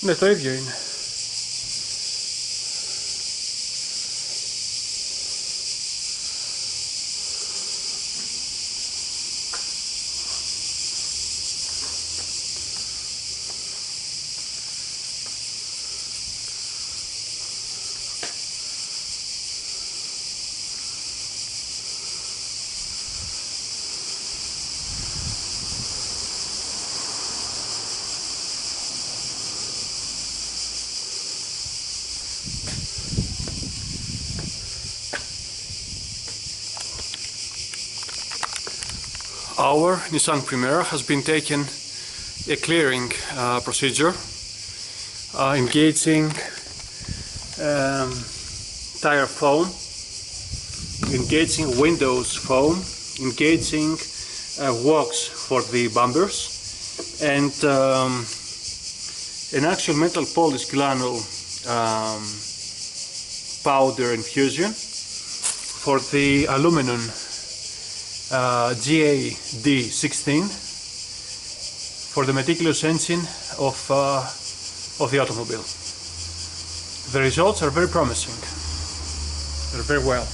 Ναι, το ίδιο είναι. Our Nissan Primera has been taken a clearing procedure, engaging tire foam, engaging windows foam, engaging wax for the bumpers, and an actual metal polish granule powder infusion for the aluminium GAD16 for the meticulous engine of the automobile. The results are very promising. They're very well.